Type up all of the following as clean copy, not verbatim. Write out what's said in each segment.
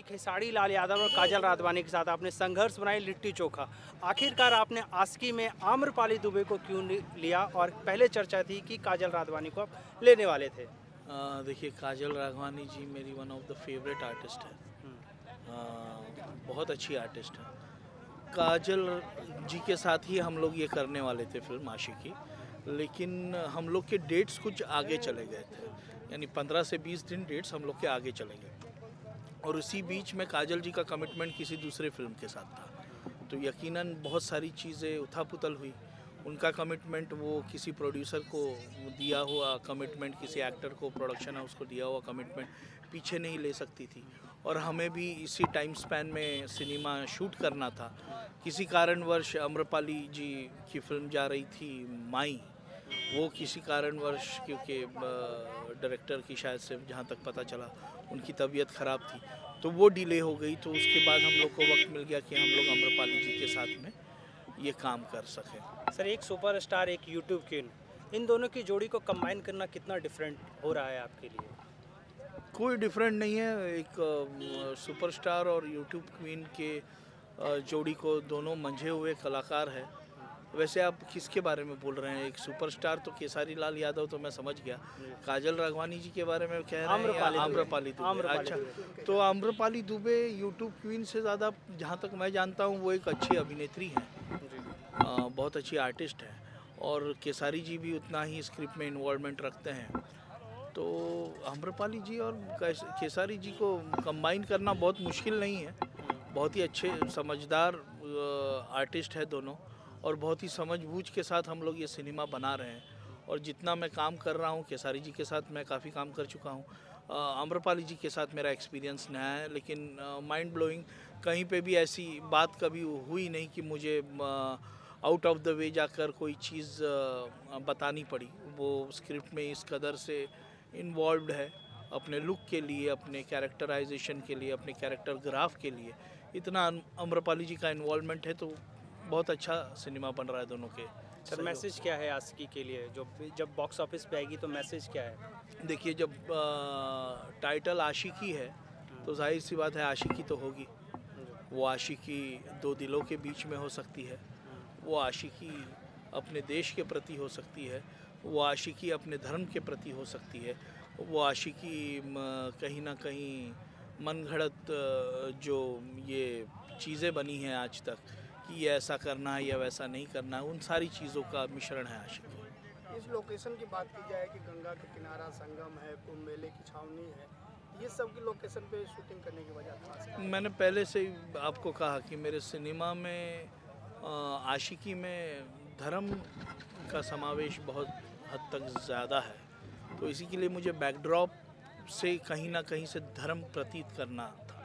खेसारी लाल यादव और काजल राघवानी के साथ आपने संघर्ष बनाई लिट्टी चोखा। आखिरकार आपने आशिकी में आम्रपाली दुबे को क्यों लिया, और पहले चर्चा थी कि काजल राघवानी को आप लेने वाले थे। देखिए, काजल राघवानी जी मेरी one of the favourite artist है। बहुत अच्छी आर्टिस्ट है। काजल जी के साथ ही हम लोग ये करने वाले थे फिल्म आशिकी, लेकिन हम लोग के डेट्स कुछ आगे चले गए थे, यानी 15 से 20 दिन डेट्स हम लोग के आगे चले गए, और उसी बीच में काजल जी का कमिटमेंट किसी दूसरे फिल्म के साथ था, तो यकीनन बहुत सारी चीज़ें उथल-पुथल हुई। उनका कमिटमेंट, वो किसी प्रोड्यूसर को दिया हुआ कमिटमेंट, किसी एक्टर को, प्रोडक्शन हाउस को दिया हुआ कमिटमेंट पीछे नहीं ले सकती थी, और हमें भी इसी टाइम स्पैन में सिनेमा शूट करना था। किसी कारणवश आम्रपाली जी की फिल्म जा रही थी माई, वो किसी कारणवश, क्योंकि डायरेक्टर की शायद से जहाँ तक पता चला उनकी तबीयत ख़राब थी, तो वो डिले हो गई। तो उसके बाद हम लोग को वक्त मिल गया कि हम लोग आम्रपाली जी के साथ में ये काम कर सकें। सर, एक सुपरस्टार, एक यूट्यूब क्वीन, इन दोनों की जोड़ी को कंबाइन करना कितना डिफरेंट हो रहा है आपके लिए? कोई डिफरेंट नहीं है। एक सुपरस्टार और यूट्यूब क्वीन के जोड़ी को दोनों मंझे हुए कलाकार है। वैसे आप किसके बारे में बोल रहे हैं? एक सुपरस्टार तो खेसारी लाल यादव, तो मैं समझ गया। काजल राघवानी जी के बारे में कह रहे हैं? आम्रपाली दुबे। अच्छा, तो आम्रपाली दुबे यूट्यूब क्वीन से ज़्यादा, जहाँ तक मैं जानता हूँ, वो एक अच्छी अभिनेत्री हैं, बहुत अच्छी आर्टिस्ट हैं, और खेसारी जी भी उतना ही स्क्रिप्ट में इन्वॉल्वमेंट रखते हैं। तो आम्रपाली जी और खेसारी जी को कंबाइन करना बहुत मुश्किल नहीं है। बहुत ही अच्छे समझदार आर्टिस्ट है दोनों, और बहुत ही समझबूझ के साथ हम लोग ये सिनेमा बना रहे हैं। और जितना मैं काम कर रहा हूँ, खेसारी जी के साथ मैं काफ़ी काम कर चुका हूँ, आम्रपाली जी के साथ मेरा एक्सपीरियंस नया है, लेकिन माइंड ब्लोइंग, कहीं पे भी ऐसी बात कभी हुई नहीं कि मुझे आउट ऑफ द वे जाकर कोई चीज़ बतानी पड़ी। वो स्क्रिप्ट में इस कदर से इन्वॉल्व्ड है, अपने लुक के लिए, अपने कैरेक्टराइजेशन के लिए, अपने कैरेक्टर ग्राफ के लिए इतना आम्रपाली जी का इन्वॉल्वमेंट है, तो बहुत अच्छा सिनेमा बन रहा है दोनों के। सर, मैसेज क्या है आशिकी के लिए? जब बॉक्स ऑफिस पे आएगी तो मैसेज क्या है? देखिए, जब टाइटल आशिकी है तो जाहिर सी बात है आशिकी तो होगी। वो आशिकी दो दिलों के बीच में हो सकती है, वो आशिकी अपने देश के प्रति हो सकती है, वो आशिकी अपने धर्म के प्रति हो सकती है, वो आशिकी कहीं ना कहीं मनगढ़ंत जो ये चीज़ें बनी हैं आज तक कि ये ऐसा करना है या वैसा नहीं करना है, उन सारी चीज़ों का मिश्रण है आशिकी। इस लोकेशन की बात की जाए कि गंगा के किनारा संगम है, कुंभ मेले की छावनी है, ये सब की लोकेशन पे शूटिंग करने की वजह खास है? मैंने पहले से ही आपको कहा कि मेरे सिनेमा में आशिकी में धर्म का समावेश बहुत हद तक ज़्यादा है, तो इसी के लिए मुझे बैकड्रॉप से कहीं ना कहीं से धर्म प्रतीत करना था।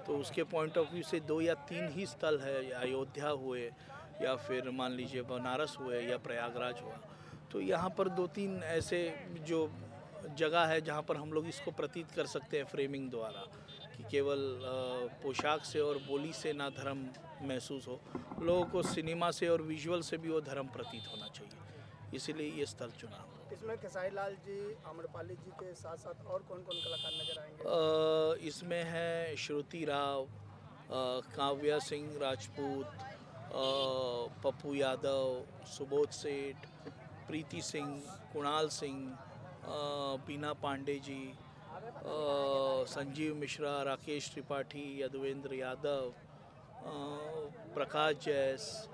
तो उसके पॉइंट ऑफ व्यू से 2 या 3 ही स्थल है, अयोध्या हुए, या फिर मान लीजिए बनारस हुए, या प्रयागराज हुआ। तो यहाँ पर 2-3 ऐसे जो जगह है जहाँ पर हम लोग इसको प्रतीत कर सकते हैं फ्रेमिंग द्वारा, कि केवल पोशाक से और बोली से ना धर्म महसूस हो, लोगों को सिनेमा से और विजुअल से भी वो धर्म प्रतीत होना चाहिए, इसीलिए ये स्थल चुना। इसमें खेसारी लाल जी, आम्रपाली जी के साथ साथ और कौन कौन कलाकार नजर आएंगे? इसमें है श्रुति राव, काव्या सिंह राजपूत, पप्पू यादव, सुबोध सेठ, प्रीति सिंह, कुणाल सिंह, बीना पांडे जी, संजीव मिश्रा, राकेश त्रिपाठी, यदुवेंद्र यादव, प्रकाश जैस,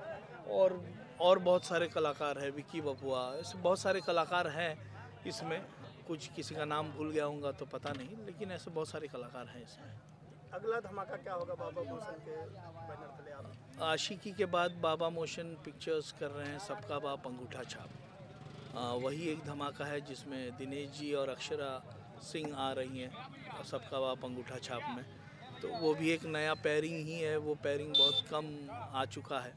और बहुत सारे कलाकार हैं, विकी बबुआ, ऐसे बहुत सारे कलाकार हैं इसमें। कुछ किसी का नाम भूल गया होगा तो पता नहीं, लेकिन ऐसे बहुत सारे कलाकार हैं इसमें। अगला धमाका क्या होगा बाबा मोशन के बैनर तले? आप आशिकी के बाद बाबा मोशन पिक्चर्स कर रहे हैं सबका बाप अंगूठा छाप। वही एक धमाका है जिसमें दिनेश जी और अक्षरा सिंह आ रही हैं सबका बाप अंगूठा छाप में, तो वो भी एक नया पेयरिंग ही है। वो पेयरिंग बहुत कम आ चुका है,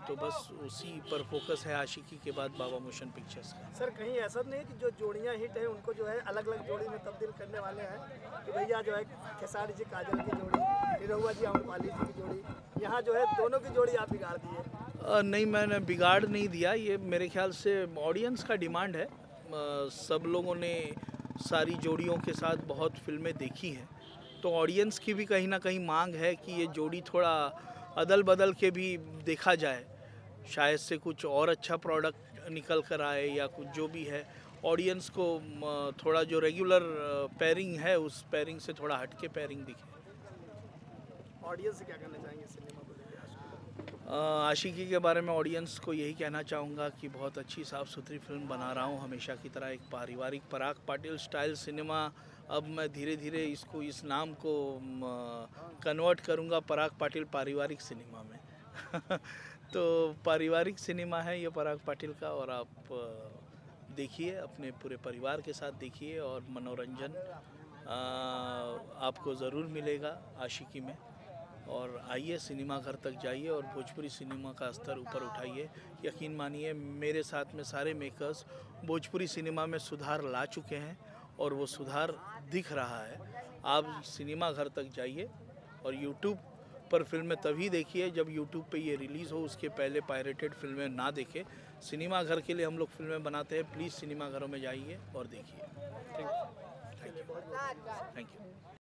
तो बस उसी पर फोकस है आशिकी के बाद बाबा मोशन पिक्चर्स का। सर, कहीं ऐसा नहीं है कि जो जोड़ियां हिट है उनको जो है अलग अलग जोड़ी में तब्दील करने वाले हैं, कि भैया जो है खेसारी जी काजल की जोड़ी, निरहुआ जी आम्रपाली जी की जोड़ी, यहाँ जो है दोनों की जोड़ी आप बिगाड़ दिए? नहीं, मैंने बिगाड़ नहीं दिया, ये मेरे ख्याल से ऑडियंस का डिमांड है। सब लोगों ने सारी जोड़ियों के साथ बहुत फिल्में देखी हैं, तो ऑडियंस की भी कहीं ना कहीं मांग है कि ये जोड़ी थोड़ा अदल बदल के भी देखा जाए, शायद से कुछ और अच्छा प्रोडक्ट निकल कर आए, या कुछ जो भी है ऑडियंस को थोड़ा जो रेगुलर पेयरिंग है उस पेयरिंग से थोड़ा हट के पेयरिंग दिखे। ऑडियंस से क्या कहना चाहेंगे सिनेमा को लेकर आशिकी? आशिकी के बारे में ऑडियंस को यही कहना चाहूँगा कि बहुत अच्छी साफ़ सुथरी फिल्म बना रहा हूँ हमेशा की तरह, एक पारिवारिक पराग पाटिल स्टाइल सिनेमा। अब मैं धीरे धीरे इसको, इस नाम को कन्वर्ट करूँगा पराग पाटिल पारिवारिक सिनेमा में। तो पारिवारिक सिनेमा है ये पराग पाटिल का, और आप देखिए, अपने पूरे परिवार के साथ देखिए, और मनोरंजन आपको ज़रूर मिलेगा आशिकी में। और आइए, सिनेमा घर तक जाइए और भोजपुरी सिनेमा का स्तर ऊपर उठाइए। यकीन मानिए, मेरे साथ में सारे मेकर्स भोजपुरी सिनेमा में सुधार ला चुके हैं, और वो सुधार दिख रहा है। आप सिनेमा घर तक जाइए, और यूट्यूब पर फिल्में तभी देखिए जब यूट्यूब पे ये रिलीज़ हो, उसके पहले पायरेटेड फिल्में ना देखें। सिनेमा घर के लिए हम लोग फिल्में बनाते हैं, प्लीज़ सिनेमा घरों में जाइए और देखिए। Thank you.